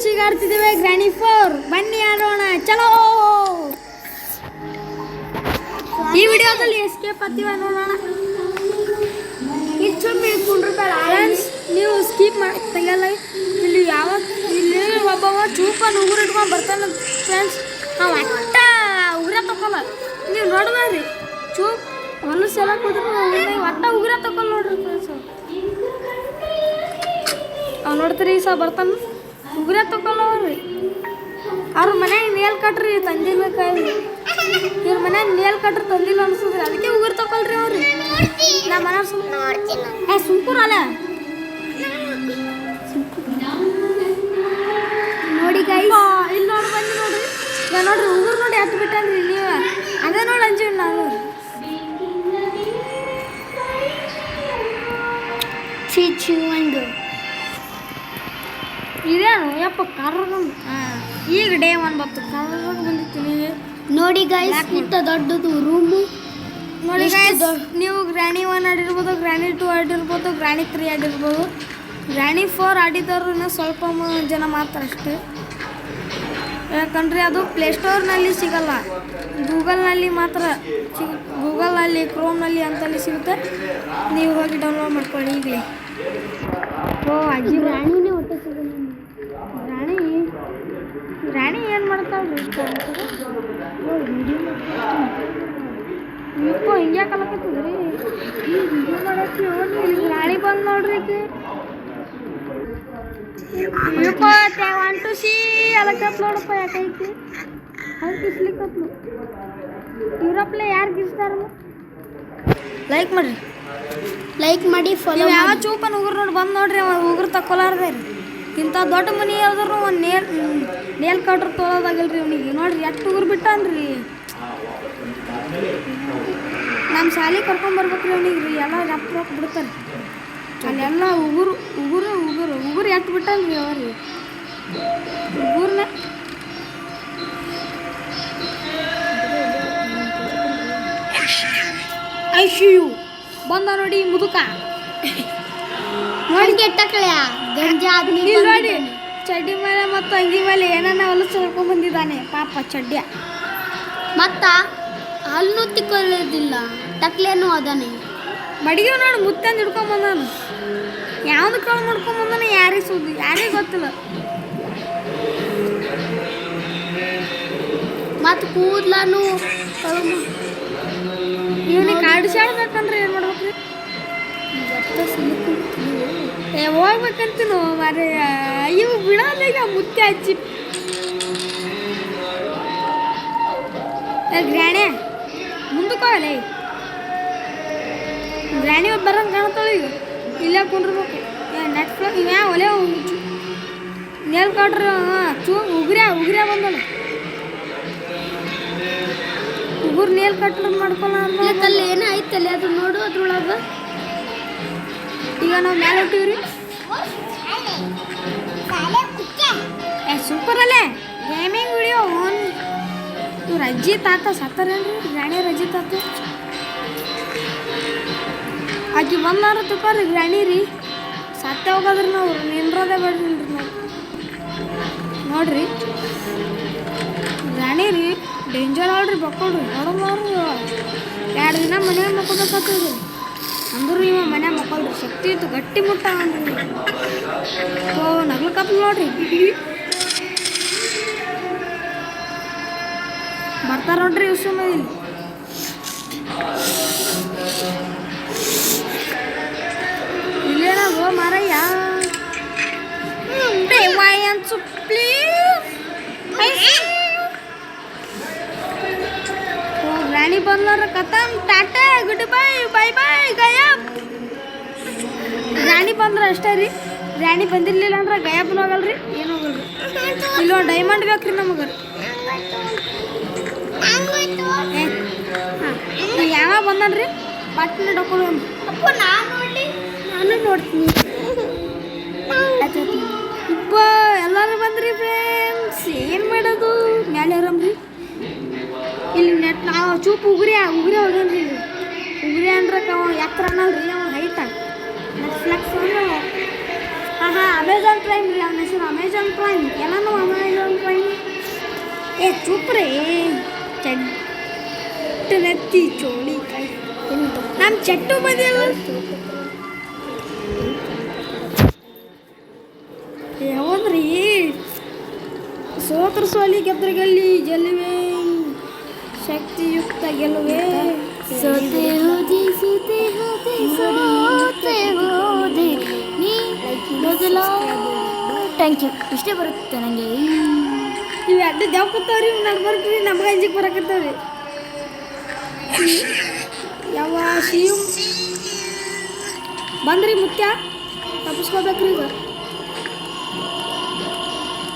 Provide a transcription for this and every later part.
Friends ಈಗ ಆಡ್ತಿದ್ದೇವೆ ಗ್ರಾನಿ 4 ಬನ್ನಿ ಆಡೋಣ ಚಲೋ ಈ ವಿಡಿಯೋದಲ್ಲಿ ಎಸ್ಕೇಪ್ ಆಗ್ತೀವಿ ನೋಡೋಣ ಫ್ರೆಂಡ್ಸ್ ನೀವು ಸ್ಕಿಪ್ ಮಾಡಿ ತೆಗೆಯಲ್ಲ ಇಲ್ಲಿ ಇಲ್ಲಿ ಒಬ್ಬವ ಚೂಪನ್ನು ಉಗುರು ಇಟ್ಕೊಂಡು ಬರ್ತಾನೆ ಫ್ರೆಂಡ್ಸ್ ನಾವು ಅಟ್ಟ ಉಗುರ ತಗೊಲ್ಲ ನೀವು ನೋಡ್ಬೇಡ್ರಿ ಚೂಪ್ ಹೊಲಸೆಲ್ಲ ಕೂತ್ರು ಒಟ್ಟ ಉಗುರ ತಗೊಲ್ಲ ನೋಡ್ರಿ ಫ್ರೆಂಡ್ಸ್ ಅವ್ನು ನೋಡ್ತೀರಿ ಸಹ ಬರ್ತಾನೆ ಉಗುರ ತಗೊಳ್ಳವ್ರಿ ಅವ್ರ ಮನ್ಯಾಗ ನೇಲ್ ಕಟ್ರಿ ತಂದಿಲ್ಲ ಕಾಯಿ ಇವ್ರ ಮನ್ಯಾಗ ನೇಲ್ ಕಟ್ರಿ ತಂದಿಲ್ಲ ಅನ್ಸುದ್ರಿ ಅದಕ್ಕೆ ಉಗುರು ತಗೊಳ್ರಿ ಅವ್ರಿ ನಮ್ಮ ಮನೆ ಸುಂಕೂರಲ್ಲ ನೋಡಿ ಕಾಯಿ ಇಲ್ಲಿ ನೋಡಿ ಬಂದು ನೋಡ್ರಿ ಈಗ ನೋಡ್ರಿ ಉಗುರು ನೋಡಿ ಹತ್ತು ಬಿಟ್ಟನ್ರಿ ನೀವು ಅದೇ ನೋಡಿ ಅಂಜೀವಿ ನಾನು ಚೀಚಿ ಒಂದು ಇದೇನು ಯಪ್ಪ ಕರ್ರ ಈಗ ಡೇ 1 ಬರ್ತು ಕರ್ರ ಬಂದಿರ್ತೀನಿ ನೋಡಿ ಗಾಯ್ಸ್ ಇಷ್ಟ ದೊಡ್ಡದು ರೂಮು ನೋಡಿ ಗಾಯ್ಸ್ ನೀವು ಗ್ರಾನಿ 1 ಆಡಿರ್ಬೋದು ಗ್ರಾನಿ 2 ಆಡಿರ್ಬೋದು ಗ್ರಾನಿ 3 ಆಡಿರ್ಬೋದು ಗ್ರಾನಿ 4 ಆಡಿದವರು ಇನ್ನೂ ಸ್ವಲ್ಪ ಜನ ಮಾತ್ರ ಅಷ್ಟೇ ಯಾಕಂದರೆ ಅದು ಪ್ಲೇಸ್ಟೋರ್ನಲ್ಲಿ ಸಿಗಲ್ಲ ಗೂಗಲ್ನಲ್ಲಿ ಮಾತ್ರ ಗೂಗಲ್ನಲ್ಲಿ ಕ್ರೋಮ್ನಲ್ಲಿ ಅಂತಲ್ಲಿ ಸಿಗುತ್ತೆ ನೀವು ಹೋಗಿ ಡೌನ್ಲೋಡ್ ಮಾಡ್ಕೊಳ್ಳಿ ಈಗಲೇ ಓ ಅಜ್ಜಿ ರಾಣಿನೇ ಹೊಟ್ಟೆ ಸಿಗಲ್ಲ ರಾಣಿ ಏನು ಮಾಡ್ತಾಳ್ರಿ ಇಪ್ಪ ಹಿಂಗೆ ಕಲಕತ್ತದ್ರಿ ವಿಡಿಯೋ ಮಾಡಕ್ಕೆ ನೋಡ್ರಿ ರಾಣಿ ಬಂದು ನೋಡ್ರಿ ಇಪ್ಪ 1 2 ಸಿ ಅಲಕತ್ ನೋಡಪ್ಪ ಯಾಕೈತಿ ಅದು ಕಿಸ್ಲಿಕ್ಕತ್ಲು ಇವ್ರಪ್ಲೆ ಯಾರು ಕಿಸ್ತಾರ ಲೈಕ್ ಮಾಡಿ ಫಾಲೋ ಯಾವ ಚೂಪನ್ ಉಗುರು ನೋಡಿ ಬಂದು ನೋಡ್ರಿ ಅವ ಉಗುರು ತಕ್ಕೊಲಾರ್ದೆ ರೀ ಇಂಥ ದೊಡ್ಡ ಮನೆ ಯಾವ್ದಾರು ಒಂದು ನೇಲ್ ಕಟ್ರು ತೊಳೋದಾಗಲ್ರಿ ಅವನಿಗೆ ನೋಡ್ರಿ ಎಷ್ಟು ಉಗುರು ಬಿಟ್ಟಾನ್ರಿ ನಮ್ಮ ಶಾಲೆ ಕರ್ಕೊಂಬರ್ಬೇಕ್ರಿ ಅವನಿಗೆ ರೀ ಎಲ್ಲ ರಪ್ಪ ಬಿಡ್ತಾರೆ ಅಲ್ಲೆಲ್ಲ ಉಗುರು ಎತ್ತು ಬಿಟ್ಟನ್ರಿ ಅವ್ರಿ ಉಗುರ್ನ ಐಶಿಯು ಬಂದ ನೋಡಿ ಮುದುಕ ನೋಡಿ ಕೆಟ್ಟಕಳೆಯ ಗಂಜಾ ನೋಡಿ ಚಡ್ಡಿ ಮೇಲೆ ಮತ್ತು ಅಂಗಿ ಮೇಲೆ ಏನನ್ನ ಹೊಲಸು ಹಾಕೊಂಡು ಬಂದಿದ್ದಾನೆ ಪಾಪ ಚಡ್ಡಿಯ ಮತ್ತ ಹಲ್ಲು ತಿಕ್ಕೊಳ್ಳೋದಿಲ್ಲ ಟಕ್ಲೇನು ಅದಾನೆ ಬಡಿಗೆ ನೋಡಿ ಮುತ್ತಂದು ಹಿಡ್ಕೊಂಬಂದಾನು ಯಾವ್ದು ಕಾಳು ಮಾಡ್ಕೊಂಬಂದಾನೆ ಯಾರಿಗೆ ಗೊತ್ತಿಲ್ಲ ಮತ್ತು ಕೂದ್ಲಾನು ಇವನಿಗೆ ಕಾಡಿಸಾಡ್ಬೇಕಂದ್ರೆ ಏನು ಮಾಡ್ಬೇಕ್ರಿ ಹೋಗ್ಬೇಕಂತೀನು ಮಾರೇ ಇವು ಬಿಡಲ್ಲ ಈಗ ಮುತ್ತೆ ಹಚ್ಚಿ ಗ್ರಾಣೆ ಮುಂದಕ್ಕೋಗಲ್ಲ ಗ್ರಾಣಿ ಬರಂಗೆ ಕಾಣ್ತಾಳೆ ಈಗ ಇಲ್ಲೇ ಕುಂಡ್ರಬೇಕು ನೆಟ್ಫ್ಲಕ್ ಇವ್ಯಾ ಒಲೆ ನೇಲ್ ಕಾಟ್ರಿ ಉಗುರ್ಯಾ ಬಂದಳ ಉಗುರು ನೇಲ್ ಕಟ್ರ ಮಾಡ್ಕೊಳ್ಳಲ್ಲಿ ಏನೋ ಐತಲ್ಲ ಅದು ನೋಡು ಅದ್ರೊಳಗೆ ಈಗ ನಾವು ಮೇಲೆ ಹೊಟ್ಟಿವ್ರಿ ಸೂಪರ್ ಅಲ್ಲೇ ಗೇಮಿಂಗ್ ವಿಡಿಯೋ ಇವ್ರ ಅಜ್ಜಿ ತಾತ ಸತ್ತಾರೇನ್ರಿ ಗ್ರಾಣಿ ಅಜ್ಜಿ ತಾತ ಅಜ್ಜಿ ಬಂದಾರ ತುಕೋರಿ ಗ್ರಾಣಿ ರೀ ಸತ್ತೆ ಹೋಗೋದ್ರಿ ನಾವು ನಿಂದ್ರೋದೇ ಬೇಡ್ರಿ ನಾವು ನೋಡ್ರಿ ಗ್ರಾಣಿ ರೀ ಡೇಂಜರ್ ಆಡ್ರಿ ಬಕ್ಕೊಳ್ರಿ ನೋಡೋದು 2 ದಿನ ಮನ್ಯಾಗ ಮಕ್ಕೋಬೇಕಾಗ್ತದ್ರಿ ಅಂದ್ರೂ ಇವ ಮನ್ಯಾಗ ಮಕ್ಕೊಳ್ರಿ ಶಕ್ತಿ ಇತ್ತು ಗಟ್ಟಿ ಮುಟ್ಟ ಅಂದ್ರಿ ಓ ನಗ್ಲು ಕಪ್ ನೋಡ್ರಿ ಬರ್ತಾರ ನೋಡ್ರಿ ಇಷ್ಟು ಮಂದಿ ಇಲ್ಲೇನ ಗೋ ಮಾರಯ್ಯ ರಾಣಿ ಬಂದ್ಲಾರ ಕಥಮ್ ಟಾಟಾ ಗುಡ್ ಬೈ ಗಯಾಬ್ ರಾಣಿ ಬಂದ್ರ ಅಷ್ಟೇ ರೀ ರಾಣಿ ಬಂದಿರ್ಲಿಲ್ಲ ಅಂದ್ರೆ ಗಯಾಬ್ನು ಹೋಗಲ್ರಿ ಏನು ಹೋಗಲ್ರಿ ಇಲ್ಲೊಂದು ಡೈಮಂಡ್ ಬೇಕ್ರಿ ನಮಗೆ ಯಾವ ಬಂದನ್ರಿ ಪಟ್ನ ಡೊಕ್ಕೊಳ್ಳೋ ಅಪ್ಪ ನಾನು ನೋಡ್ತೀನಿ ಇಪ್ಪ ಎಲ್ಲರೂ ಬಂದ್ರಿ ಫ್ರೆಂಡ್ಸ್ ಏನು ಮಾಡೋದು ಮ್ಯಾಲೆ ಆರಾಮ್ರಿ ಇಲ್ಲಿ ನೆಟ್ ನಾವು ಚೂಪ್ ಉಗುರಿ ಹೋಗನ್ರಿ ಉಗುರಿ ಅಂದ್ರೆ ಎತ್ತರ ಅನ್ನಲ್ರಿ ಅವ ಹೈಟ ನೆಟ್ಫ್ಲಕ್ಸ್ ಅಂದ್ರೆ ಅಮೆಝಾನ್ ಪ್ರೈಮ್ ರೀ ಅವನ ಹೆಸರು ಅಮೆಝಾನ್ ಡ್ರಾಯಿಂಗ್ ಎಲ್ಲನೂ ಅಮೆಝಾನ್ ಡ್ರಾಯಿಂಗ್. ಚೂಪ್ ರೀ ಚಟ್ಟನೆತ್ತಿ ಚೋಳಿ ನಮ್ಮ ಚಟ್ಟು ಬಂದಿಲ್ಲ. ಯಾವಂದ್ರಿ ಸೋತ್ರ ಸೋಲಿ ಗೆದ್ರ ಗೆಲ್ಲುವೆ ಶಕ್ತಿಯುಕ್ತ ಗೆಲುವೆ. ಸೋತೆ ಹೋದೆ ಸೋತೆ ಹೋದೆ ಸೋತೆ ಹೋದೆ ನೀ ಮೊದಲ. Thank you. ಇಷ್ಟೇ ಬರುತ್ತೆ ನನಗೆ. ಇವು ಅಡ್ಡ ದೇವ್ ಕೂತಾವ್ರಿ ನಡ್ಬರ್ಕ್ರಿ ನಮ್ಗೆ ಅಂಜಿಗೆ ಬರಕತ್ತಾವ್ರಿ. ಯಾವ ಶಿವ ಬಂದ್ರಿ ಮುತ್ಯ ತಪ್ಪಿಸ್ಕೋಬೇಕ್ರಿ ಈಗ.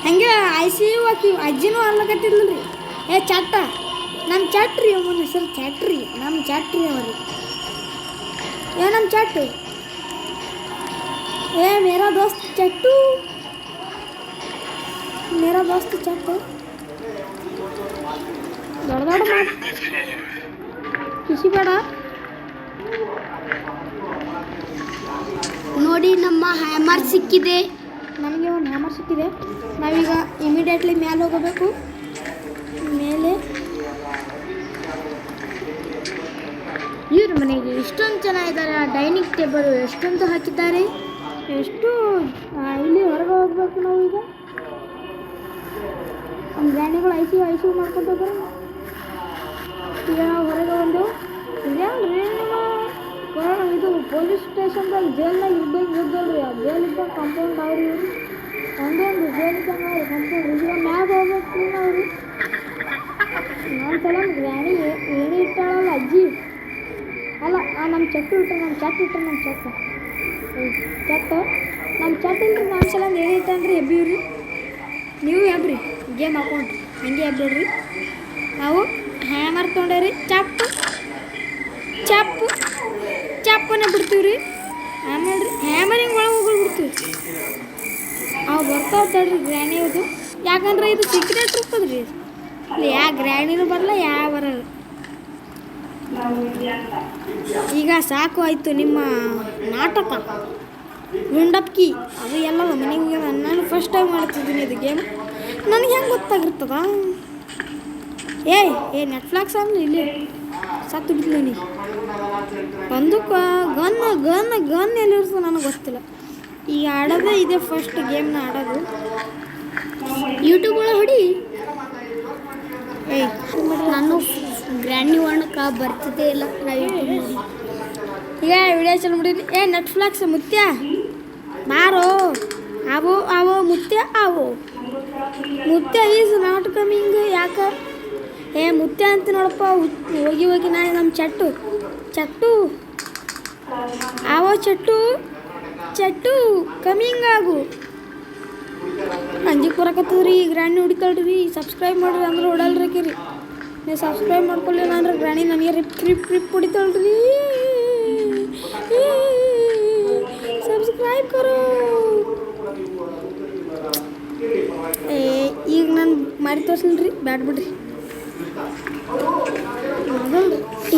ಹಂಗೆ ಆಕಿ ಅಜ್ಜಿನೂ ಅನ್ಲಕತ್ತಿದ್ಲ್ರಿ. ಚಟ್ಟ ನಮ್ಮ ಚಟ್ರಿ ಅವನ ಹೆಸರು ಚಟ್ರಿ. ನಮ್ಮ ಚಟ್ರಿ ಅವ್ರಿ ನಮ್ಮ ಚಟ್ ಮೇರಾ ದೋಸ್ತ್ ಚಟ್ಟು ಮೇರಾ ದೋಸ್ತ್ ಚಟ್ಟು. ದೊಡ್ಡ ದೊಡ್ಡ ಮಾತು ಖುಷಿ ಬೇಡ. ನೋಡಿ ನಮ್ಮ ಹ್ಯಾಮರ್ ಸಿಕ್ಕಿದೆ. ನಮಗೆ ಒಂದು ಹ್ಯಾಮರ್ ಸಿಕ್ಕಿದೆ. ನಾವೀಗ ಇಮಿಡಿಯೇಟ್ಲಿ ಮೇಲೆ ಹೋಗಬೇಕು. ಮೇಲೆ ಇವ್ರ ಮನೆಗೆ ಇಷ್ಟೊಂದು ಚೆನ್ನಾಗಿದ್ದಾರೆ. ಡೈನಿಂಗ್ ಟೇಬಲ್ ಎಷ್ಟೊಂದು ಹಾಕಿದ್ದಾರೆ. ಎಷ್ಟು ಇಲ್ಲಿ ಹೊರಗೆ ಹೋಗ್ಬೇಕು ನಾವು ಈಗ. ನಮ್ಮ ಗ್ರ್ಯಾಂಡಿಗಳು ಐಸಿ ಮಾಡ್ಕೊತ ಹೋಗ್ತಾರೆ. ಈಗ ನಾವು ಹೊರಗೆ ಬಂದೆವು. ಇದು ಪೊಲೀಸ್ ಸ್ಟೇಷನ್ದಲ್ಲಿ ಜೈಲ್ನಾಗ ಇದ್ದಲ್ರಿ. ಆ ಜೈಲ್ ಇದ್ದಾಗ ಕಂಪೌಂಡ್ ಅವ್ರಿ ಇವ್ರು ಒಂದೊಂದು ಜೈಲ್ ಇದ್ದಂಗೆ ಅವ್ರಿ ಕಂಪೌಂಡ್. ಈಗ ಮ್ಯಾಗ ಹೋಗ್ಬೇಕು ಅವ್ರಿ. ನಾನು ಸಲ ಗ್ರ್ಯಾಂಡಿ ಏನೇ ಇಟ್ಟಾಳಲ್ಲ ಅಜ್ಜಿ ಅಲ್ಲ ನಮ್ಮ ಚಟ್ಟು ಇಟ್ಟರೆ ನಮ್ಮ ಚಟ್ ಇಲ್ರಿ. ನಾನು ಸಲ ಏನೇ ಇಟ್ಟನ್ರಿ ಎಬ್ಬಿವ್ರಿ. ನೀವು ಎಬ್ರಿ ಗೇಮ್ ಹಾಕೊಂಡ್ರಿ ಹಂಗೆ ಎಬ್ಬಿಡ್ರಿ. ನಾವು ಹ್ಯಾಮರ್ ತೊಗೊಂಡೇವ್ರಿ. ಚಪ್ಪನೇ ಬಿಡ್ತೀವಿ ರೀ. ಆಮೇಲೆ ಹ್ಯಾಮರಿಂಗ್ ಒಳಗೆ ಹೋಗ್ಬಿಡ್ತೀವಿ. ಅವು ಬರ್ತಾವೆ ತಡ್ರಿ ಗ್ರ್ಯಾಣಿ ಅದು. ಯಾಕಂದ್ರೆ ಇದು ಸೀಕ್ರೆಟ್ ಇರ್ತದ್ರಿ. ಇಲ್ಲಿ ಯಾವ ಗ್ರ್ಯಾಣಿನೂ ಬರಲ್ಲ ಯಾವ ಬರಲ್ಲ. ಈಗ ಸಾಕು ಆಯಿತು ನಿಮ್ಮ ನಾಟಕ ಗುಂಡಪ್ಕಿ ಅದು ಎಲ್ಲ ಮನೆಗೆ ಹೋಗ್ಯದ. ನಾನು ಫಸ್ಟ್ ಟೈಮ್ ಮಾಡ್ತಿದ್ದೀನಿ ಇದು ಗೇಮ್. ನನಗೆ ಹೆಂಗೆ ಗೊತ್ತಾಗಿರ್ತದ? ನೆಟ್ಫ್ಲಾಕ್ಸ್ ಅಂದ್ರೆ ಇಲ್ಲಿ ಸತ್ತು ಬಿಡ್ತೀನಿ ನೀ. ಒಂದು ಗನ್ ಎಲ್ಲಿರ್ತದೆ ನನಗೆ ಗೊತ್ತಿಲ್ಲ. ಈಗ ಆಡೋದೇ ಇದೆ ಫಸ್ಟ್ ಗೇಮ್ನ ಆಡೋದು. ಯೂಟ್ಯೂಬ್ ಒಳಗೆ ಹೊಡಿ. ನಾನು ಗ್ರ್ಯಾಂಡಿ ವರ್ಣಕ್ಕೆ ಬರ್ತಿದ್ದೇ ಇಲ್ಲ. ಈಗ ವಿಡಿಯೋ ಚಲೋ ಬಿಡಿರಿ. ನೆಟ್ಫ್ಲಾಕ್ಸ್ ಮುತ್ಯ ಮಾರೋ ಅವೋ ಮುತ್ಯ ಈಸ್ ನಾಟ್ ಕಮಿಂಗ್. ಯಾಕೆ ಮುತ್ಯ ಅಂತ ನೋಡಪ್ಪ. ಹೋಗಿ ನಾನು ನಮ್ಮ ಚಟ್ಟು ಅವೋ ಚಟ್ಟು ಕಮಿಂಗ್ ಆಗು. ಅಂಜಿಗೆ ಬರಕತ್ತದ್ರಿ. ಗ್ರ್ಯಾಂಡಿ ಹೊಡಿತಾಳ್ರಿ. ಸಬ್ಸ್ಕ್ರೈಬ್ ಮಾಡ್ರಿ ಅಂದ್ರೆ ಹೊಡಲ್ರಿ ರೀ. ನೀವು ಸಬ್ಸ್ಕ್ರೈಬ್ ಮಾಡ್ಕೊಳ್ಳಿಲ್ಲ ಅಂದ್ರೆ ಗ್ರ್ಯಾಂಡಿ ನನಗೆ ರಿಪ್ ಹೊಡಿತಾಳ್ರಿ. ಸಬ್ಸ್ಕ್ರೈಬ್ ಕರೋ. ಈಗ ನಾನು ಮಾಡಿ ತೋರಿಸಲ್ರಿ ಬ್ಯಾಡ ಬಿಡ್ರಿ.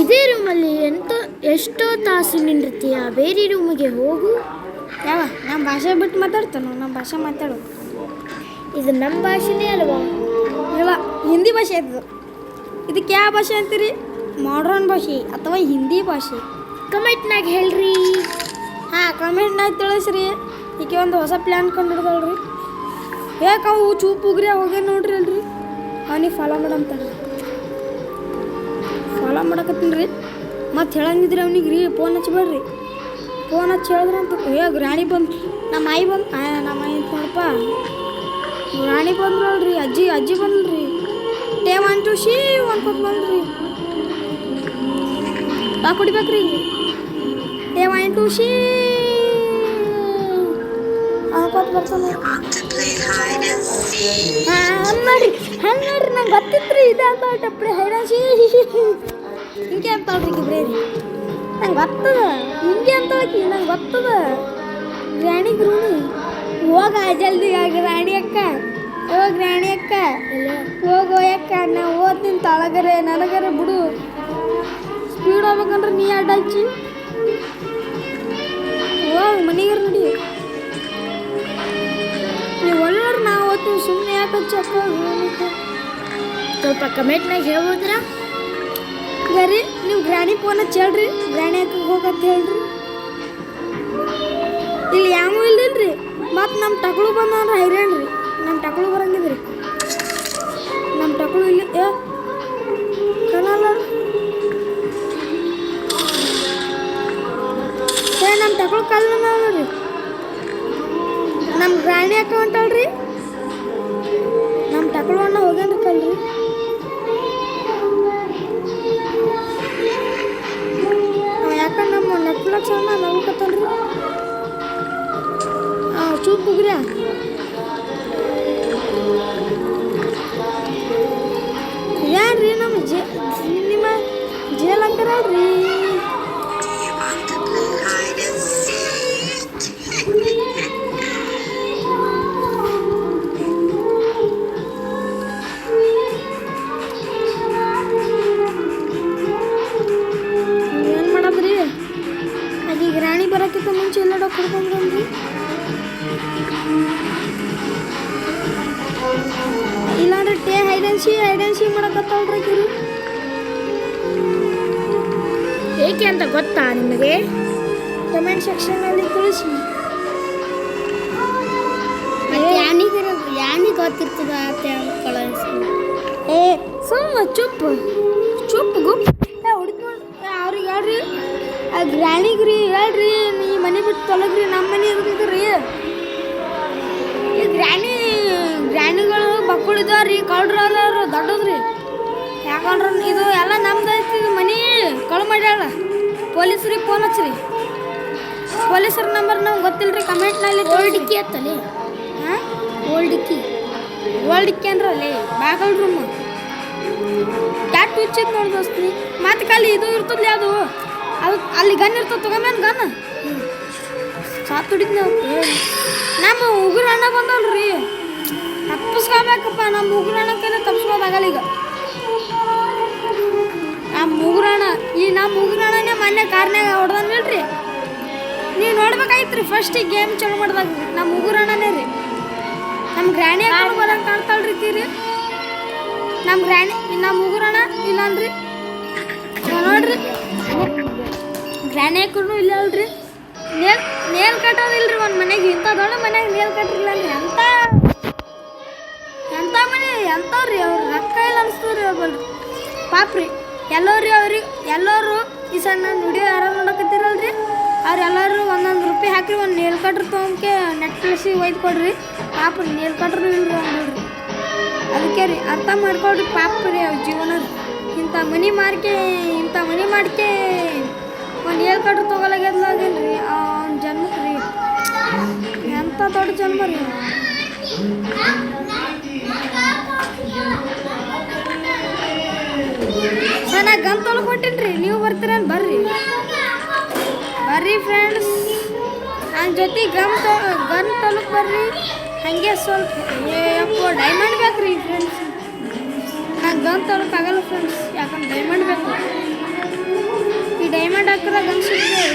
ಇದೇ ರೂಮಲ್ಲಿ ಎಷ್ಟೋ ತಾಸು ನಿಂದಿರ್ತೀಯ. ಬೇರೆ ರೂಮಿಗೆ ಹೋಗು. ನಮ್ಮ ಭಾಷೆ ಬಿಟ್ಟು ಮಾತಾಡ್ತಾನು. ನಮ್ಮ ಭಾಷೆ ಮಾತಾಡೋದು ಇದು ನಮ್ಮ ಭಾಷೆನೇ ಅಲ್ವಾ? ಇಲ್ಲ ಹಿಂದಿ ಭಾಷೆ ಇದು. ಇದಕ್ಕೆ ಯಾವ ಭಾಷೆ ಅಂತೀರಿ? ಮಾಡ್ರನ್ ಭಾಷೆ ಅಥವಾ ಹಿಂದಿ ಭಾಷೆ? ಕಮೆಂಟ್ನಾಗ ಹೇಳ್ರಿ. ಕಮೆಂಟ್ನಾಗ ತಿಳಿಸ್ರಿ. ಈಗ ಒಂದು ಹೊಸ ಪ್ಲ್ಯಾನ್ ಕಂಡಿಡ್ದಲ್ರಿ. ಅವು ಚೂಪುಗ್ರಿ ಹೋಗಿ ನೋಡ್ರಿ ಅಲ್ರಿ. ಅವನಿಗೆ ಫಾಲೋ ಮಾಡಂತಾಳ್ರಿ. ಫಾಲೋ ಮಾಡಕತ್ತೀನಿ ರೀ. ಮತ್ತು ಹೇಳಂಗಿದ್ರಿ ಅವ್ನಿಗೆ ರೀ ಫೋನ್ ಹಚ್ಬೇಡ್ರಿ. ಫೋನ್ ಹಚ್ಚಿ ಹೇಳಿದ್ರಿ ಅಂತ ಗ್ರಾಣಿ ಬಂದು ನಮ್ಮ ಆಯಿ ಅಂತ ನೋಡಪ್ಪ. ಗ್ರಾಣಿ ಬಂದ್ರಲ್ರಿ. ಅಜ್ಜಿ ಬಂದ್ರಿ. ಟೇ ಒಂದು ಶೀ ಅನ್ಕೊತ ಬಂದ್ರಿ. ಕುಡಿಬೇಕ್ರಿ ಟೇ ಒಂದು ಶೀ ಅನ್ಕೊತ ಬರ್ತಾನೆ. ಹಂಗೆ ನೋಡ್ರಿ ನಂಗೆ ಗೊತ್ತಿತ್ತು ಇದೆ ಅಂತ ಟಪ್ರಿ ಹೈರಾಶಿ ಹಿಂಗೆ ಅಂತಳ್ರಿ ಇಬ್ರೇ ರೀ. ನಂಗೆ ಗೊತ್ತದ ಹಿಂಗೆ ಅಂತಳಕಿ. ನಂಗೆ ಗೊತ್ತದ ಗ್ರಾಣಿ ಹೋಗ ಜಲ್ದಿ ಗ್ರಾಣಿ ಅಕ್ಕ. ಗ್ರಾಣಿ ಅಕ್ಕ ಹೋಗೋ ಅಕ್ಕ. ನಾ ಓದ್ತೀನಿ ತಳಗರೆ ನನಗರೆ ಬಿಡು. ಸ್ಪೀಡ್ ಹೋಗ್ಬೇಕಂದ್ರೆ ನೀ ಅಡ್ಡ ಹಚ್ಚಿ ಹೋಗಿ ಮನೆಗಾರ ನೋಡಿ. ನೀವು ಒಳ್ಳೆ ನಾವು ನೀವು ಸುಮ್ಮನೆ ಯಾಕೆ ಚಕ್ಕ ಸ್ವಲ್ಪ ಕಮೆಂಟ್ನಾಗ ಹೇಳ್ಬೋದ್ರಾ? ಗರಿ ನೀವು ಗ್ರಾಣಿ ಫೋನ್ ಹಚ್ಚೇಳ್ರಿ, ಗ್ರಾಣಿ ಹಾಕಿ ಹೋಗಂತ ಹೇಳ್ರಿ. ಇಲ್ಲಿ ಯಾಮೂ ಇಲ್ದಿಲ್ರಿ. ಮತ್ತು ನಮ್ಮ ಟಕಳು ಬಂದ್ರೆ ಹೈರಾಣ್ರಿ. ನಮ್ಮ ಟಕಳು ಬರಂಗಿದ್ರಿ. ನಮ್ಮ ಟಕಳು ಇಲ್ಲಿ ಕನಲ್ಲ ನಮ್ಮ ಟಕಳು ಕಲ್ಲ ನೋಡ್ರಿ. ನಮ್ಮ ಗ್ರಾಣಿ ಹಾಕ ಹೊಂಟಲ್ರಿ. ನಮ್ಮ ಟಕಳು ಅಣ್ಣ ಹೋಗ್ಯಾನ್ರಿ ಕಲ್ರಿ. ಯಾಕಂದ್ರೆ ನಮ್ಮ ನೆಟ್ಫ್ಲಿಕ್ಸ್ ಅಣ್ಣ ನೋಡ್ಕತ್ತಲ್ರಿ. ಚೂಪ್ ಹೋಗ್ರಿ. ಏನ್ರಿ ನಮ್ಮ ನಿಮ್ಮ ಜೇಲ್ ಅಂತಾರಲ್ರಿ. ಏನು ಮಾಡದ್ರಿ? ಅದೀಗ ರಾಣಿ ಬರೋಕ್ಕಿಂತ ಮುಂಚೆ ಎಲ್ಲಾಡೋ ಕುಡ್ಕೊಂಡ್ರಿ. ಇಲ್ಲಾಂದ್ರೆ ಹೈಡೆನ್ಸಿ ಮಾಡಕತ್ತಲ್ರಿ ಕಿರು. ಏಕೆ ಅಂತ ಗೊತ್ತಾ ನಿಮಗೆ? ಕಮೆಂಟ್ ಸೆಕ್ಷನಲ್ಲಿ ತಿಳಿಸಿ. ಯಾನಿಗೆ ಗೊತ್ತಿರ್ತದ ಅಂತ ಕಳಿಸಿ. ಸುಮ್ಮ ಚುಪ್ ಗುಪ್ ಹುಡುಕೊಂಡು ಅವ್ರಿಗೆ ಹೇಳ್ರಿ. ಆ ಗ್ರಾಣಿಗ್ರಿ ಹೇಳ್ರಿ, ನೀ ಮನೆ ಬಿಟ್ಟು ತೊಲಗ್ರಿ, ನಮ್ಮ ಮನೆ ಇರ್ತಿದ್ರಿ. ಈ ಗ್ರಾಣಿಗಳು ಬಕ್ಕುಳಿದವ್ರಿ, ಕಳ್ರವ್ರು ದೊಡ್ಡದ್ರಿ. ಯಾಕಂದ್ರೆ ಇದು ಎಲ್ಲ ನಮ್ದು ಐತಿ. ಇದು ಮನೆ ಕಳು ಮಾಡ್ಯಾಳ. ಪೊಲೀಸ್ರಿಗೆ ಫೋನ್ ಹಚ್ಚ್ರಿ. ಪೊಲೀಸರ ನಂಬರ್ ನಮ್ಗೆ ಗೊತ್ತಿಲ್ರಿ. ಕಮೆಂಟ್ನಲ್ಲಿ ಓಲ್ಡಿಕ್ಕಿ ಅತ್ತಲ್ಲಿ. ಹಾಂ ಓಲ್ಡಿಕ್ಕಿ ಅಂದ್ರಲ್ಲಿ ಬಾಗಲ್ ರೂಮ್ ಕ್ಯಾಟ್ ಹುಚ್ಚಿದ್ ನೋಡಿ ದೋಸ್ತಿ. ಮತ್ತೆ ಕಲ್ಲಿ ಇದು ಇರ್ತದ್ಲಿ ಅದು ಅಲ್ಲಿ ಗನ್ ಇರ್ತದೆ. ತಗೊಂಬೇನ್ ಗನ್ ಸಾತ್ ಹುಡಿದ್ನ. ನಮ್ಮ ಉಗುರು ಅಣ್ಣ ಬಂದಲ್ರಿ, ತಪ್ಪಿಸ್ಕೋಬೇಕಪ್ಪ. ನಮ್ಮ ಉಗುರು ಅಣ್ಣ ಕೈಲಿ ತಪ್ಪಿಸ್ಕೋದಾಗಲ್ಲ ಈಗ. ನಮ್ಮ ಉಗುರಣ್ಣನೇ ಮೊನ್ನೆ ಕಾರ್ನ್ಯಾಗ ಹೊಡೆದನ್ನಿಲ್ರಿ. ನೀವು ನೋಡ್ಬೇಕಾಗಿತ್ತು ರೀ. ಫಸ್ಟಿಗೆ ಗೇಮ್ ಚಾಲು ಮಾಡಿದಾಗ ನಮ್ಮ ಉಗುರಣ್ಣನೇ ರೀ. ನಮ್ಮ ಗ್ರಾಣಿ ಹಾಕೊಂಡು ಬರಂಗೆ ಕಾಣ್ತಾಳ್ರಿ ತೀರಿ. ನಮ್ಮ ಉಗುರಣ್ಣ ಇಲ್ಲನ್ರಿ ನೋಡ್ರಿ. ಗ್ರಾಣಿ ಹಾಕೊಂಡು ಇಲ್ಲ ಅಲ್ರಿ. ನೇಲ್ ಕಟ್ಟೋದಿಲ್ರಿ ಒಂದು ಮನೆಗೆ. ಇಂಥ ದೊಡ್ಡ ಮನೆಗೆ ನೇಲ್ ಕಟ್ಟಿಲ್ಲ ಅಂದ್ರಿ. ಎಂಥ ಮನೆ ಎಂಥವ್ರಿ. ಅವ್ರು ರೊಕ್ಕ ಇಲ್ಲ ಅನಿಸ್ತವ್ರಿ ಅವ್ರು ಬಲ್ರಿ. ಪಾಪ್ರಿ ಎಲ್ಲರೂ ಈ ಸಣ್ಣ ವಿಡಿಯೋ ಯಾರು ನೋಡಕತ್ತೀರಲ್ರಿ, ಅವ್ರೆಲ್ಲರೂ ಒಂದೊಂದು ರೂಪಾಯಿ ಹಾಕ್ರಿ. ಒಂದು ನೇಲ್ ಕಟ್ರ್ ತೊಗೊಂಡ್ಕೆ ನೆಟ್ಫ್ಲಿಕ್ಸಿಗೆ ಒಯ್ದು ಕೊಡ್ರಿ. ಪಾಪ್ರಿ ನೇಲ್ ಕಟ್ರು ಇಲ್ರಿ ಅಂದ್ರಿ. ಅದಕ್ಕೆ ರೀ ಅರ್ಥ ಮಾಡ್ಕೊಳ್ರಿ. ಪಾಪ್ರಿ ಅವ್ರ ಜೀವನ. ಇಂಥ ಮನೆ ಮಾಡ್ಕೆ ಒಂದು ನೇಲ್ ಕಟ್ರ್ ತೊಗೊಲಾಗ್ಯದ್ಲಾಗೇನ್ರಿ ಅವ್ನ ಜನ್ಮಕ್ಕೆ ರೀ. ಎಂಥ ದೊಡ್ಡ ಜನ್ಮ ರೀ. ನಾ ಗನ್ ತೊಳಕ್ ಹೊಂಟೀನಿ. ನೀವು ಬರ್ತೀರೇನು? ಬರ್ರಿ ಫ್ರೆಂಡ್ಸ್, ನನ್ನ ಜೊತೆ ಗನ್ ತೊಳಕ್ ಬರ್ರಿ. ಹಾಗೆ ಸ್ವಲ್ಪ ಡೈಮಂಡ್ ಬೇಕು ರೀ ಫ್ರೆಂಡ್ಸ್. ನಾನು ಗನ್ ತೊಳಕ್ಕಾಗಲ್ಲ ಫ್ರೆಂಡ್ಸ್, ಯಾಕಂದ್ರೆ ಡೈಮಂಡ್ ಬೇಕು. ಈ ಡೈಮಂಡ್ ಹಾಕಿದ್ರೆ ಗನ್ ಸಿಗ್ತದೆ.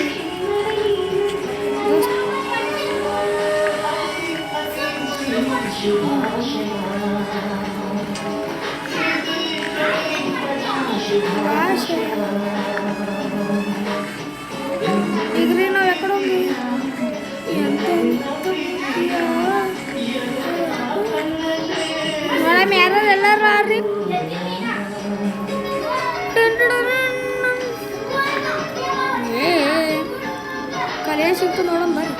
ಈಗ ರೀ ನಾವು ಎಕಡೆ ಮೇಡಮ್ ಯಾರು ಎಲ್ಲರೂ ಆರ್ರಿ. ಕಲೆ ಸಿಕ್ತು ನೋಡಮ್ ಬರ್ರಿ.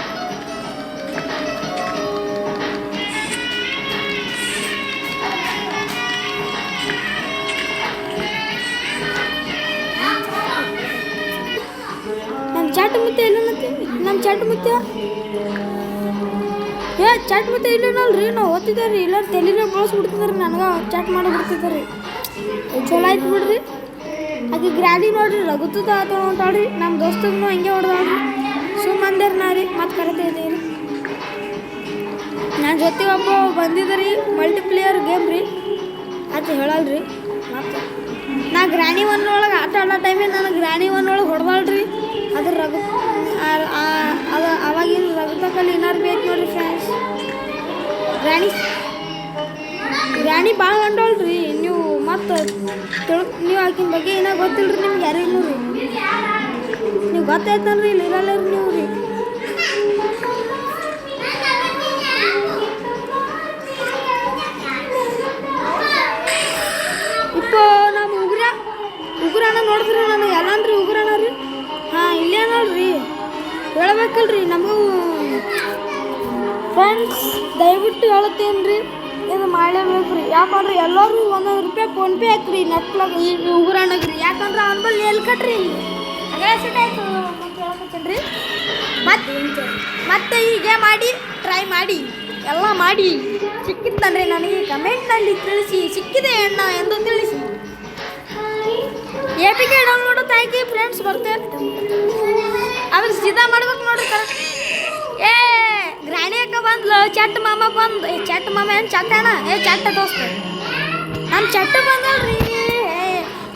ಚಾಟ್ ಮುತ್ತೆ ಇಲ್ಲ ನಮ್ಮ ಚಾಟ್ ಮುತ್ತೆ ಚಾಟ್ ಮುತ್ತೆ ಇಲ್ಲನಲ್ರಿ. ನಾವು ಓದ್ತಿದ್ದೇವೆ ರೀ. ಎಲ್ಲರೂ ತೆಲಿನ ಬಳಸ್ಬಿಡ್ತಿದ್ದಾರೆ. ನನಗೆ ಚಾಟ್ ಮಾಡಿಬಿಡ್ತಿದ್ದಾರೆ. ಚಲೋ ಆಯ್ತು ಬಿಡ್ರಿ. ಆಕೆ ಗ್ರಾಡಿ ನೋಡ್ರಿ ರಗುತ್ತದ ಹೊಂಟಾಳ್ರಿ. ನಮ್ಮ ದೋಸ್ತಗೂ ಹಂಗೆ ಹೊಡೆದಾಳ್ರಿ. ಸುಮ್ಮಂದೇರಿ ನಾ ರೀ ಮತ್ತೆ ಕರಿತಾ ಇದ್ದೀವಿ ರೀ. ನನ್ನ ಜೊತೆ ಒಬ್ಬ ಬಂದಿದ್ದ ರೀ. ಮಲ್ಟಿಪ್ಲೇಯರ್ ಗೇಮ್ ರೀ ಅಂತ ಹೇಳಲ್ರಿ. ಮತ್ತು ನಾ ಗ್ರಾಣಿ ಒನ್ ಒಳಗೆ ಆಟ ಆಡೋ ಟೈಮಿಗೆ ನನಗೆ ಗ್ರಾಣಿ ಒನ್ ಒಳಗೆ ಹೊಡೆದಾಳ್ರಿ. ಅದ್ರ ಅವಾಗಿನ ರಗತಕ್ಕಲ್ಲಿ ಏನಾರು ಬೇಕು ನೋಡ್ರಿ ಫ್ರೆಂಡ್ಸ್. ಗ್ರಾಣಿ ಭಾಳ ಗಂಡೋಳ್ರಿ ನೀವು ಮತ್ತು ನೀವು ಆಕಿನ ಬಗ್ಗೆ ಏನೋ ಗೊತ್ತಿಲ್ರಿ ನಿಮ್ಗೆ ಯಾರಿಗೂ ರೀ ನೀವು ಗೊತ್ತಾಯ್ತಲ್ರಿ ಇಲ್ಲಿ ಇರಲ್ಲ ನೀವು ರೀ ಇಪ್ಪ ನಮ್ಮ ಉಗುರಣ್ಣ ನೋಡಿದ್ರಿ ನಾನು ಎಲ್ಲಂದ್ರಿ ಉಗುರಣ್ಣ ರೀ ಹಾಂ ಇಲ್ಲೇ ನೋಡ್ರಿ ಹೇಳ್ಬೇಕಲ್ರಿ ನಮಗೂ ಫ್ರೆಂಡ್ಸ್ ದಯವಿಟ್ಟು ಹೇಳುತ್ತೇನೆ ರೀ ಇದು ಮಾಡಲೇಬೇಕು ರೀ ಯಾಕಂದ್ರೆ ಎಲ್ಲರೂ ಒಂದೊಂದು ರೂಪಾಯಿ ಫೋನ್ಪೇ ಹಾಕ್ರಿ ನೆಟ್ಲಾಗ ಈ ಉಗುರಣ್ಣಗೆ ರೀ ಯಾಕಂದ್ರೆ ಅವ್ನ ಬಳಿ ಎಲ್ಲಿ ಕಟ್ರಿ ಆಯ್ತು ಹೇಳಕತ್ತೇನೆ ರೀ ಮತ್ತೆ ಹೀಗೆ ಮಾಡಿ ಟ್ರೈ ಮಾಡಿ ಎಲ್ಲ ಮಾಡಿ ಸಿಕ್ಕಿತ್ತಂದ್ರೆ ನನಗೆ ಕಮೆಂಟ್ನಲ್ಲಿ ತಿಳಿಸಿ ಸಿಕ್ಕಿದೆ ಅಣ್ಣ ಎಂದು ತಿಳಿಸಿ APK ಡೌನ್ಲೋಡ್ ತಾಯ್ಕಿ ಫ್ರೆಂಡ್ಸ್ ಬರ್ತೇವೆ ಅವ್ರಿಗೆ ಸೀದಾ ಮಾಡ್ಬೇಕು ನೋಡ್ರಿ ಕರೆಕ್ಟ್ ಏ ಗ್ರಾಣಿ ಅಕ್ಕ ಬಂದ್ಲು ಚಟ್ ಮಾಮ ಬಂದು ಚಟ್ ಮಾಮ ಏನು ಚಟ್ ಅಣ್ಣ ಚಟ್ಟ ದೋಸ್ತ ನಮ್ಮ ಚಟ್ಟು ಬಂದಲ್ರಿ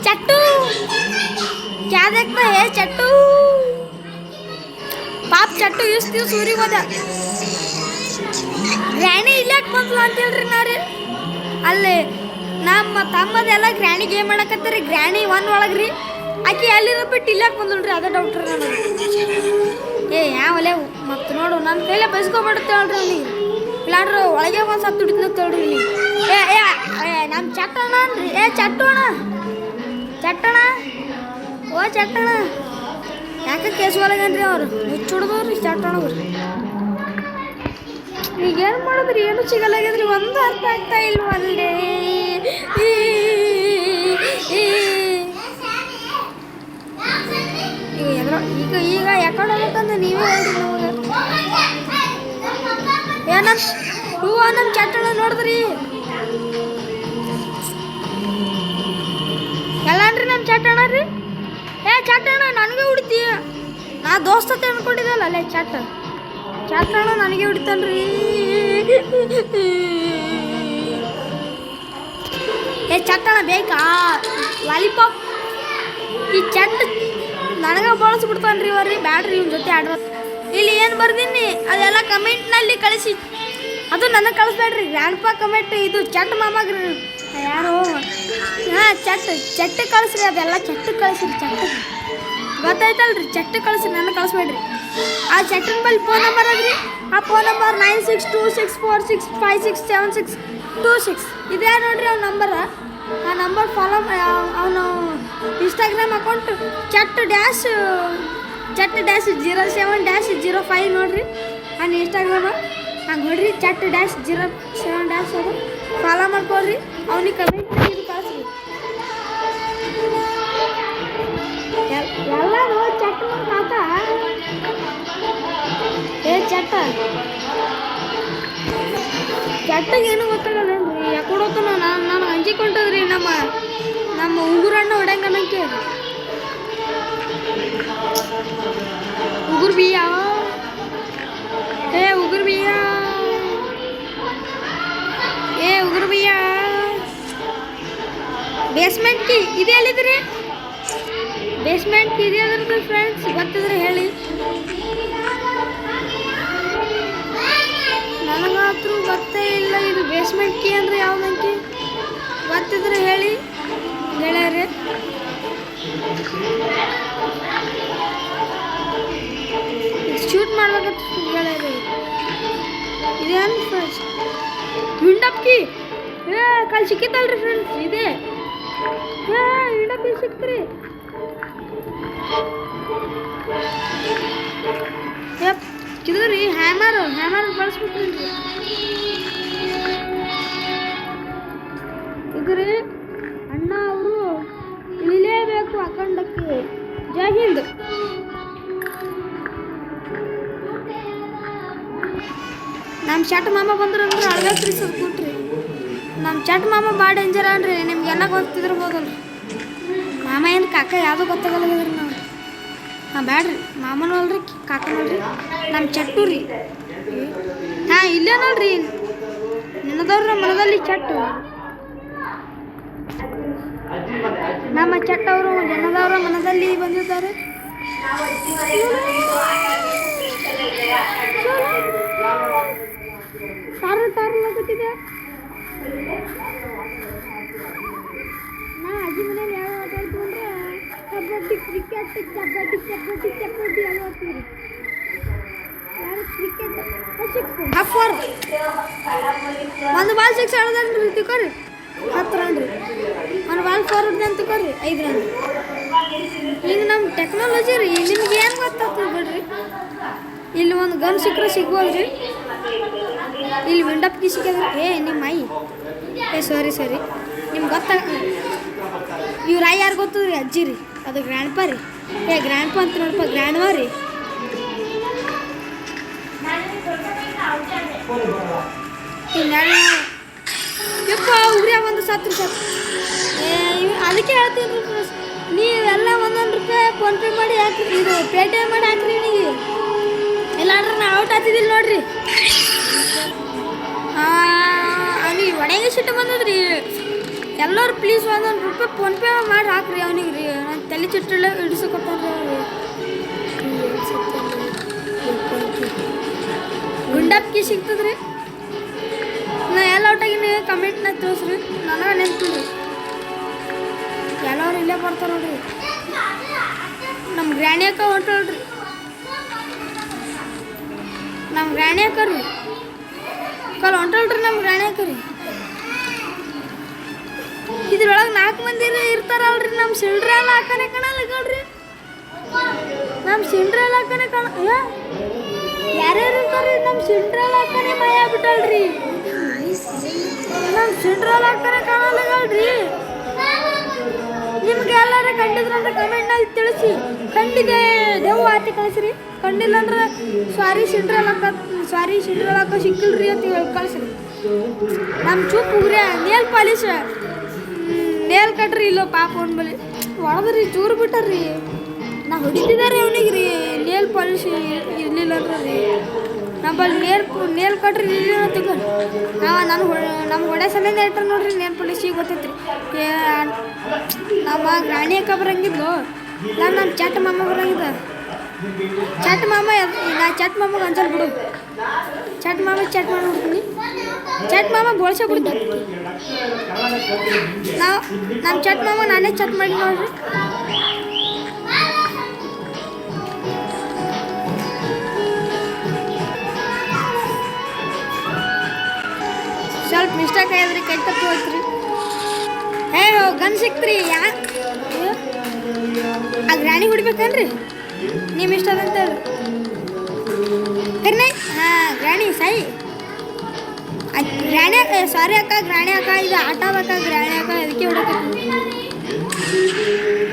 ಚಟ್ಟು ಕ್ಯಾದಕ್ತ ಚಟ್ಟು ಪಾಪ ಚಟ್ಟು ಇಷ್ಟು ದಿವ್ಸ ಊರಿಗೆ ಹೋದ ಗ್ರಾಣಿ ಇಲ್ಲಾಕ್ ಬಂದ್ಲು ಅಂತೇಳ್ರಿ ನಾ ರೀ ಅಲ್ಲಿ ನಮ್ಮ ತಮ್ಮದೆಲ್ಲ ಗ್ರಾಣಿ ಗೇಮ್ ಮಾಡಕತ್ತಾರೆ ಗ್ರಾಣಿ ಒನ್ ಒಳಗ್ರಿ ಆಕಿ ಎಲ್ಲಿರೋ ಬಿಟ್ಟು ಇಲ್ಲಾಕ್ ಬಂದಲ್ರಿ ಅದೇ ಡೌಟ್ರಿ ನನಗೆ ಯಾವಲೇ ಮತ್ತು ನೋಡು ನನ್ನ ಕೈಲೇ ಬೈಸ್ಕೊಬಿಡುತ್ತೆ ಹೇಳ್ರಿ ಅವನಿಗೆ ಇಲ್ಲಾಂಡ್ರು ಒಳಗೆ ಒಂದು ಸತ್ತು ಹಿಡಿದ್ನಂತ ಹೇಳ್ರಿ ಇಲ್ಲಿ ನಮ್ಮ ಚಟ್ಟಣ ಅನ್ರಿ ಚಟ್ಟೋಣ ಓ ಚಟ್ಟಣ ಯಾಕೆ ಕೇಸ್ ಒಳಗನ್ರಿ ಅವ್ರು ಹುಚ್ಚಿಡ್ದವ್ರಿ ಚಟ್ಟಣವ್ರಿ ಈಗೇನು ಮಾಡಿದ್ರಿ ಏನು ಸಿಗಲ್ಲಾಗಿದ್ರಿ ಒಂದು ಅರ್ಥ ಆಗ್ತಾ ಇಲ್ವಲ್ಲೇ ಈಗ ಯಾಕಡೆ ಹೋಗ್ಬೇಕಂದ್ರೆ ನೀವೇ ಹೇಳ್ರಿ ನಮಗೆ ಹೂವ ನಮ್ಮ ಚಟ್ಟಣ ನೋಡಿದ್ರಿ ಎಲ್ಲನ್ರಿ ನಮ್ಮ ಚಟ್ಟಣ ರೀ ಚಟ್ಟಣ ನನಗೆ ಹುಡ್ತಿ ನಾ ದೋಸ್ತತೆ ಅನ್ಕೊಂಡಿದ್ದಲ್ಲ ಅಲ್ಲೇ ಚಟ್ಟಣ ನನಗೆ ಹೊಡಿತಾನ್ರಿ ಚಟ್ಟಣ ಬೇಕಾ ಲಾಲಿಪಾಪ್ ಈ ಚಟ್ ನನಗೆ ಬಳಸ್ಬಿಡ್ತಾನ್ರಿ ಇವ್ರಿ ಬ್ಯಾಡ್ರಿ ಇವ್ನ ಜೊತೆ ಆಡ್ರ ಇಲ್ಲಿ ಏನು ಬರ್ದೀನಿ ಅದೆಲ್ಲ ಕಮೆಂಟ್ನಲ್ಲಿ ಕಳಿಸಿ ಅದು ನನಗೆ ಕಳಿಸ್ಬೇಡ್ರಿ ಗ್ರ್ಯಾಂಡ್ ಕಮೆಂಟ್ ಇದು ಚಟ್ ಮಾಮಾಗ್ರಿ ಯಾರು ಹಾಂ ಚಟ್ ಕಳಿಸ್ರಿ ಅದೆಲ್ಲ ಚಟ್ ಕಳಿಸ್ರಿ ಗೊತ್ತಾಯ್ತಲ್ರಿ ಚಟ್ ಕಳಿಸ್ರಿ ನನಗೆ ಕಳಿಸ್ಬೇಡ್ರಿ ಆ ಚಟ್ಟನ ಬಲ್ಲಿ ಫೋನ್ ನಂಬರ್ ಅದ್ರಿ ಆ ಫೋನ್ ನಂಬರ್ 962646567626 ಇದೇ ನೋಡ್ರಿ ಅವ್ನ ನಂಬರ ಆ ನಂಬರ್ ಫಾಲೋ ಅವನು ಇನ್ಸ್ಟಾಗ್ರಾಮ್ ಅಕೌಂಟ್ ಚಟ್-07-05 ನೋಡ್ರಿ ಅವ್ನ ಇನ್ಸ್ಟಾಗ್ರಾಮ ಹಂಗೆ ನೋಡ್ರಿ ಚಟ್-07- ಅದು ಫಾಲೋ ಮಾಡ್ಕೊಳ್ರಿ ಅವ್ನಿಗೆ ಕಮೆಂಟ್ ಇದು ಕಳಿಸ್ರಿ ಎಲ್ಲರೂ ಚಟ್ ತಾತ ಚಟ್ಟಿಗೆ ಏನು ಗೊತ್ತಾಗಲ್ರಿ ಯಾಕಡೆ ಹೋಗ್ತಾನ ನಾನು ಹಂಚಿಕೊಂಡದ್ರಿ ನಮ್ಮ ಉಗುರಣ್ಣ ಹೊಡ್ಯಂಗ ಅನ್ನಕ್ಕೆ ಉಗುರು ಬಿಯ್ಯ ಉಗುರು ಬಿಯ್ಯ ಬೇಸ್ಮೆಂಟ್ ಕೀ ಇದೆ ಎಲ್ಲಿದ್ರಿ ಬೇಸ್ಮೆಂಟ್ ಕೀ ಇದೆ ಅದ್ರದ್ದು ಫ್ರೆಂಡ್ಸ್ ಗೊತ್ತಿದ್ರೆ ಹೇಳಿ ನನಗಾದ್ರೂ ಗೊತ್ತೇ ಇಲ್ಲ ಇದು ಬೇಸ್ಮೆಂಟ್ ಕೀ ಅಂದರೆ ಯಾವ್ದಂಕಿ ಗೊತ್ತಿದ್ರೆ ಹೇಳಿ ಗೆಳೆಯರೆ ಶೂಟ್ ಮಾಡ್ಬೇಕಂತ ಗೆಳೆಯರೆ ಇದೇನು ಫ್ರೆಂಡ್ಸ್ ವಿಂಡಪ್ ಕೀ ಕಲ್ ಸಿಕ್ಕಿತ್ತಲ್ರಿ ಫ್ರೆಂಡ್ಸ್ ಇದೆ ವಿಂಡಪ್ ಕೀ ಸಿಕ್ತ್ರಿ ಇದು ರೀ ಹ್ಯಾಮರ್ ಬಳಸ್ಬಿಟ್ರಿ ಇದು ರೀ ಅಣ್ಣ ಅವರು ಇಳಿಲೇಬೇಕು ಅಖಂಡಕ್ಕೆ ಜೈ ಹಿಂದ್ ನಮ್ಮ ಚಟ್ ಮಾಮ ಬಂದ್ರಂದ್ರೆ ಅಳ್ಬೇಕ್ರಿ ಸರ್ ಕೂತ್ರಿ ನಮ್ಮ ಚಟ್ ಮಾಮ ಭಾಳ ಡೇಂಜರ್ ಅನ್ರಿ ನಿಮ್ಗೆಲ್ಲ ಗೊತ್ತಿದ್ರಬೋದಲ್ರಿ ಮಾಮ ಏನು ಕಾಕ ಯಾವುದೂ ಗೊತ್ತಾಗಲ್ಲದ್ರಿ ನಾವು ಹಾಂ ಬ್ಯಾಡ್ರಿ ಮಾಮನೂ ಅಲ್ರಿ ಕಾಕ ನೋಡ್ರಿ ನಮ್ಮ ಚಟ್ಟು ರೀ ಹಾಂ ಇಲ್ಲೇ ನೋಡ್ರಿ ನೆನದವ್ರ ಮನದಲ್ಲಿ ಚಟ್ಟು ನಮ್ಮ ಚಟ್ಟವರು ಜನದವರ ಮನದಲ್ಲಿ ಬಂದಿದ್ದಾರೆ ಸಾರು ಗೊತ್ತಿದೆ ನಾ ಅಜ್ಜಿ ಮನೇಲಿ ಯಾವ ಆಟ ಆಡ್ತು ಅಂದ್ರೆ ಕಬಡ್ಡಿ ಕ್ರಿಕೆಟ್ ಚಪ್ಪಟ್ಟಿ ಎಲ್ಲ ಆಡ್ತೀವಿ. ಯಾರು ಕ್ರಿಕೆಟ್ ಸಿಕ್ಸ್ ಹಾಫ್ ಫೋರ್ ಒಂದು ಬಾಲ್ ಸಿಕ್ಸ್ ಆಡೋದನ್ರಿ ತಿಳ್ಕೊರಿ 10 ರನ್ ರೀ. ಒಂದು ಬಾಲ್ ಫೋರ್ ಹೊಡ್ದು ಅಂತ ತಿಳ್ಕೊರಿ 5 ರನ್. ಈಗ ನಮ್ಮ ಟೆಕ್ನಾಲಜಿ ರೀ ನಿಮ್ಗೆ ಏನು ಗೊತ್ತಾಗ್ತದೆ ಬಿಡ್ರಿ. ಇಲ್ಲಿ ಒಂದು ಗನ್ ಸಿಕ್ಕರೆ ಸಿಗ್ಬೋಲ್ರಿ. ಇಲ್ಲಿ ವಿಂಡಪ್ ಕಿ ಸಿಕ್ಕಿದ್ರೆ ನಿಮ್ಮ ಮೈ ಸಾರಿ ನಿಮ್ಗೆ ಇವ್ರ ಯಾರು ಗೊತ್ತದ ರೀ ಅಜ್ಜಿ ರೀ, ಅದು ಗ್ರ್ಯಾಂಡ್ಪ ರೀ. ಗ್ರ್ಯಾಂಡ್ಪ ಅಂತ ನೋಡಪ್ಪ, ಗ್ರ್ಯಾಂಡ್ವಾ ರೀ. ಯಪ್ಪ ಉಗ್ರ್ಯಾಗ ಒಂದು ಸತ್ತು ಅದಕ್ಕೆ ಹೇಳ್ತೀನಿ ರೀ, ನೀವೆಲ್ಲ ಒಂದೊಂದು ರೂಪಾಯಿ ಫೋನ್ಪೇ ಮಾಡಿ ಹಾಕ್ರಿ, ಇದು ಪೇಟಿಎಮ್ ಮಾಡಿ ಹಾಕ್ರಿ ನಿನಗೆ. ಇಲ್ಲಾಂದ್ರೆ ನಾ ಔಟ್ ಆಗ್ತಿದ್ದಿಲ್ಲ ನೋಡ್ರಿ. ಅವ್ನಿಗೆ ಒಣಗಿ ಸಿಟ್ಟು ಬಂದದ್ರಿ. ಎಲ್ಲರೂ ಪ್ಲೀಸ್ ಒಂದೊಂದು ರೂಪಾಯಿ ಫೋನ್ಪೇ ಮಾಡಿ ಹಾಕ್ರಿ ಅವನಿಗೆ ರೀ. ನಾನು ತಲೆ ಚಿಟ್ಟೆಲ್ಲ ಹಿಡಿಸಕೊಟ್ಟಾರ್ರಿ ಅವ್ರು. ಗುಂಡಪ್ಕಿ ಸಿಗ್ತದ್ರಿ. ನಾ ಎಲ್ಲ ಔಟಾಗಿನಿ ಕಮೆಂಟ್ನ ತಿಳಿಸ್ರಿ, ನನಗೆ ನೆನ್ಪಿಡ್ರಿ. ಎಲ್ಲವ್ರು ಇಲ್ಲೇ ಬರ್ತಾರೆ ನೋಡ್ರಿ. ನಮ್ಮ ಗ್ರ್ಯಾಣಿ ಅಕ್ಕ ಹೊಂಟೋಳ್ರಿ, ನಮ್ಮ ಗ್ರ್ಯಾಣಿ ಅಕ್ಕ ರೀ ಹೊಂಟೋಳ್ರಿ. ನಮ್ಮ ಗ್ರ್ಯಾಣಿ ಅಕ್ಕ ರೀ ಇದ್ರೊಳಗೆ 4 ಮಂದಿ ಇರ್ತಾರಲ್ರಿ. ನಮ್ಮ ಸಿಂಡ್ರೆಲ್ಲ ಹಾಕನೆ ಕಾಣಲ್ಲ ಕಳ್ರಿ. ನಮ್ಮ ಸಿಂಡ್ರೆಲ್ಲ ಹಾಕನೆ ಯಾರ್ಯಾರು ಇರ್ತಾರ್ರಿ? ನಮ್ಮ ಸಿಂಡ್ರೆಲ್ಲ ಹಾಕನೆ ಮಾಯ ಬಿಟ್ಟಲ್ರಿ. ನಮ್ಮ ಸಿಂಡ್ರೆಲ್ಲ ಹಾಕನೆ ಕಾಣಲ್ಲ ಕಳ್ರಿ. ನಿಮ್ಗೆ ಎಲ್ಲಾರು ಕಂಡಿದ್ರಂದ್ರೆ ಕಮೆಂಟ್ನಲ್ಲಿ ತಿಳಿಸಿ. ಕಂಡಿದೆ ದೇವು ಆತಿ ಕಳಿಸ್ರಿ. ಕಂಡಿಲ್ಲ ಅಂದ್ರೆ ಸಿಂಡ್ರೆಲ್ಲ ಹಾಕ ಸಿಕ್ಕಿಲ್ರಿ ಅಂತ ಕಳಿಸ್ರಿ. ನಮ್ಮ ಚೂಪ್ ಉಗ್ರೆ ನೇಲ್ ಪಾಲಿಶ್ ನೇಲ್ ಕಟ್ರಿ ಇಲ್ಲೋ ಪಾಪ ಅವ್ನ ಬಳಿ ಹೊಡೆದ್ರಿ, ಚೂರು ಬಿಟ್ಟಾರ್ರಿ. ನಾ ಹೊಡಿತಿದ್ದಾರೆ ಅವನಿಗೆ ರೀ. ನೇಲ್ ಪಾಲಿಶ್ ಇರಲಿಲ್ಲ ಅಂದ್ರೆ ರೀ ನಮ್ಮಲ್ಲಿ ನೇಲ್ ಕಟ್ರಿ ಇರಲಿಲ್ಲ ಅಂತ ನಮ್ಮ ಹೊಡೆ ಸಲಿಂದ ಇಟ್ರೆ ನೋಡ್ರಿ ನೇಲ್ ಪಾಲಿಶ್ ಈಗ ಗೊತ್ತೈತ್ರಿ. ನಮ್ಮ ಗ್ರಾಣಿ ಅಕ್ಕ ಬರಂಗಿದ್ಲು, ನಾನು ನಮ್ಮ ಚಟ್ ಮಾಮ ಬರಂಗಿದ್ದ. ಚಟ್ ಮಾಮ ನಾ ಚಟ್ ಮಾಮಗೆ ಅನ್ಸಲ್ ಬಿಡು. ಚಟ್ ಮಾಮ ಚಟ್ ಮಾಡ್ಬಿಡ್ತೀನಿ. ಚಟ್ ಮಾಮ ಬೋಳ್ಸೇ ಬಿಡ್ತೀನಿ. ನಮ್ಮ ಚಟ್ ಮಾಮ ನಾನೇ ಚಟ್ ಮಾಡಿ ನೋಡ್ರಿ. ಸ್ವಲ್ಪ ಮಿಸ್ಟೇಕ್ ಆಗ್ಯದ್ರಿ, ಕೈ ತಪ್ಪು ಹೋಯ್ತ್ರಿ. ಗನ್ ಸಿಕ್ತ್ರಿ. ಆ ಗ್ರಾಣಿ ಹೊಡಿಬೇಕನ್ರಿ ನಿಮ್ಮ ಇಷ್ಟ ಅದಂತ ಹೇಳ್ರಿ. ಕರ್ನೈ ಗ್ರಾಣಿ ಸಾಯಿ ಗ್ರಾಣಿ ಸಾರಿ ಅಕ್ಕ, ಗ್ರಾಣಿ ಅಕ್ಕ ಇದು ಆಟ ಅಕ್ಕ, ಗ್ರಾಣಿ ಅಕ್ಕ ಅದಕ್ಕೆ ಹೊಡಕತ್ತಿ.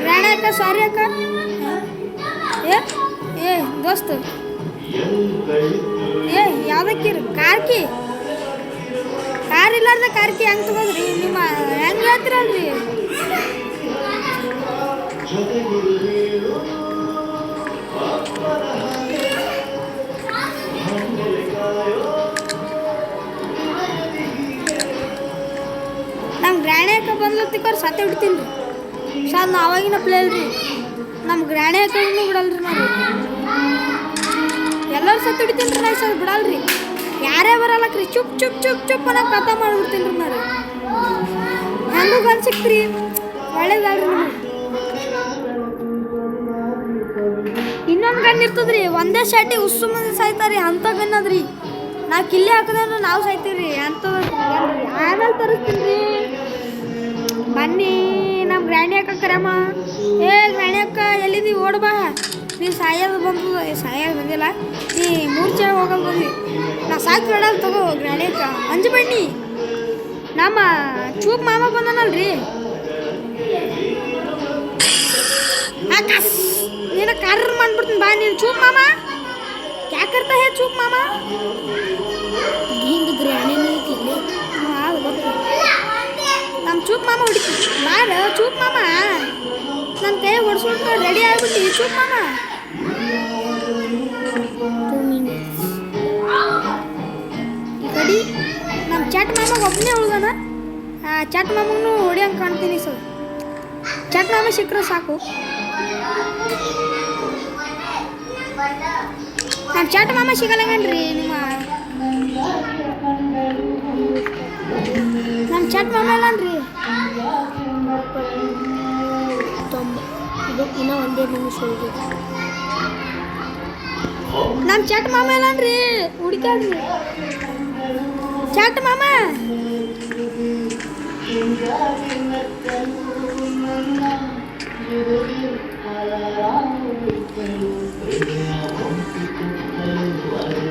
ಗ್ರಾಣಿ ಅಕ್ಕ ಸಾರಿ ಅಕ್ಕ. ದೋಸ್ತು ಯಾವ್ದಕ್ಕಿರಿ? ಕಾರ್ ಇಲ್ಲಾರ್ದ ಕಾರ್ಕಿ ಹೆಂಗೆ ತಗೋದ್ರಿ? ನಿಮ್ಮ ಹೆಂಗೆ ಹೇಳ್ತೀರಲ್ರಿ? ನಮ್ಮ ಗ್ರಾಣಿ ಅಕ್ಕ ಬಂದ್ಲತ್ತಿಕ್ಕೋರು ಸತ್ತೆ ಬಿಡ್ತೀನಿ ರೀ. ನಾ ಅವಾಗಿನ ಪ್ಲೇ ಅಲ್ರಿ. ನಮ್ಮ ಗ್ರಾಣಿ ಅಕ್ಕನೂ ಬಿಡಲ್ರಿ. ನಾವು ಎಲ್ಲರೂ ಸತ್ತು ಬಿಡ್ತೀನಿ ರೀ. ನಾ ಸರ್ ಬಿಡಲ್ರಿ. ಯಾರೇ ಬರಲ್ಲಕ್ರಿ ಚುಪ್ ಅನ್ನೋ ಕಥಾ ಮಾಡ್ಬಿಡ್ತೀನಿ ರೀ. ನಾನು ಹೆಂಗೂ ಗನ್ ಸಿಕ್ತ್ರಿ, ಒಳ್ಳೇದಲ್ರಿ. ಇನ್ನೊಂದು ಗನ್ ಇರ್ತದ್ರಿ, ಒಂದೇ ಶಾಟಿ ಉಸ್ಸು ಮಂದಿ ಸಾಯ್ತಾರಿ ಅಂತ ಗನ್ ಅದ್ರಿ. ನಾವು ಕಿಲ್ಲಿ ಹಾಕಿದ್ರೆ ನಾವು ಸಾಯ್ತೀವ್ರಿ ಅಂತ. ಆಮೇಲೆ ತರಿಸ್ತೀನಿ ರೀ. ಬನ್ನಿ ನಮ್ಮ ಗ್ರಾಣಿ ಅಕ್ಕ ಕರಮ್ಮ. ಗ್ರಾಣಿ ಅಕ್ಕ ಎಲ್ಲಿದ್ದೀವಿ? ಓಡ್ಬಾ. ನೀನು ಸಾಯೋದು ಬಂದಿಲ್ಲ, ನೀ ಮೂರ್ಛೆ ಹೋಗೋದು ಬಂದ್ವಿ. ನಾ ಸಾಕಿ ಹೊಡಲ್ ತಗೋ ಗ್ರಾಣಿ ಅಕ್ಕ. ಅಂಜು ಬನ್ನಿ. ನಮ್ಮ ಚೂಪ್ ಮಾಮ ಬಂದನಲ್ರಿ. ನೀನು ಕಾರ್ರ ಮಾಡ್ಬಿಡ್ತೀನಿ ಬಾ. ನೀನು ಚೂಪ್ ಮಾಮ ಕ್ಯಾ ಕರ್ತಾ ಹೇ ಚೂಪ್ ಮಾಮ? ಹಿಂದೆ ಗ್ರಾಣಿ ನಮ್ಮ ಚೂಪ್ ಮಾಮ ಹೊಡಿತೀನಿ ಬಾರ. ಚೂಪ್ ಮಾಮ ನನ್ನ ಕೈ ಹೊಡ್ಸ್ಬಿಟ್ಟು ರೆಡಿ ಆಗ್ಬಿಟ್ಟು ಚೂಪ್ ಮಾಮ. ಕಡಿ ನಮ್ಮ ಚಟ್ ಮಾಮ ಒಬ್ಬನೇ ಉಳ್ದಾನ. ಚಟ್ ಮಾಮಗೂ ಹೊಡಿಯಂಗೆ ಕಾಣ್ತೀನಿ ಸರ್. ಚಟ್ ಮಾಮ ಸಿಕ್ಕರೆ ಸಾಕು. ನಮ್ಮ ಚಟ್ ಮಾಮ ಸಿಗಲ್ಲಗನ್ರಿ ನಿಮ್ಮ ಚಟ್ ಮಾಮ ಇಲ್ಲನ್ರಿ ಇದು ಇನ್ನೂ ಒಂದೇ ನಿಮಿಷ ಇದೆ. ನಮ್ಮ ಚಟ್ ಮಾಮ ಇಲ್ಲನ್ರಿ ಹುಡುಕ್ಯಾಡ್ರಿ ಚಟ್ ಮಾಮ.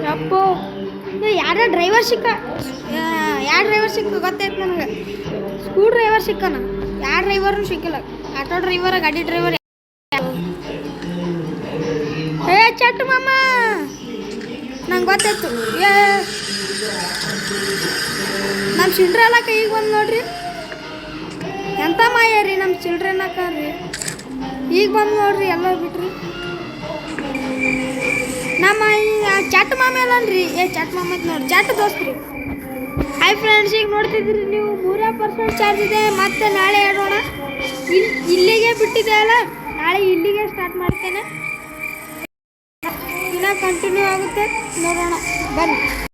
ಯಪ್ಪೋ ಯಾರ ಡ್ರೈವರ್ ಸಿಕ್ಕ ಗೊತ್ತೈತೆ ನನಗೆ. ಸ್ಕೂ ಡ್ರೈವರ್ ಸಿಕ್ಕನ, ಯಾವ ಡ್ರೈವರ್ನು ಸಿಕ್ಕಿಲ್ಲ. ಆಟೋ ಡ್ರೈವರ, ಗಾಡಿ ಡ್ರೈವರ್. ಏ ಚಟ್ ಮಾಮ ನಂಗೆ ಗೊತ್ತಾಯ್ತು. ನಮ್ಮ ಚಿಲ್ಡ್ರಲ್ಲ ಕೈಗೆ ಬಂದು ನೋಡ್ರಿ, ಎಂಥ ಮಾಯ ರೀ ನಮ್ಮ ಚಿಲ್ಡ್ರನ್ನಕ್ಕ ರೀ. ಈಗ ಬಂದು ನೋಡ್ರಿ ಎಲ್ಲ ಬಿಟ್ರಿ. ನಮ್ಮ ಚಟ್ ಮಾಮ ಅಲ್ಲನ್ರಿ, ಚಟ್ ಮಾಮ ನೋಡಿ ಚಟ್ ದೋಸ್ತ್ರಿ. ಹಾಯ್ ಫ್ರೆಂಡ್ಸ್, ಈಗ ನೋಡ್ತಿದ್ರಿ ನೀವು 3% ಚಾರ್ಜ್ ಇದೆ. ಮತ್ತೆ ನಾಳೆ ಹೇಳೋಣ. ಇಲ್ಲಿಗೆ ಬಿಟ್ಟಿದೆ ಅಲ್ಲ, ನಾಳೆ ಇಲ್ಲಿಗೆ ಸ್ಟಾರ್ಟ್ ಮಾಡ್ತೇನೆ. ಇನ್ನೂ ಕಂಟಿನ್ಯೂ ಆಗುತ್ತೆ, ನೋಡೋಣ ಬನ್ನಿ.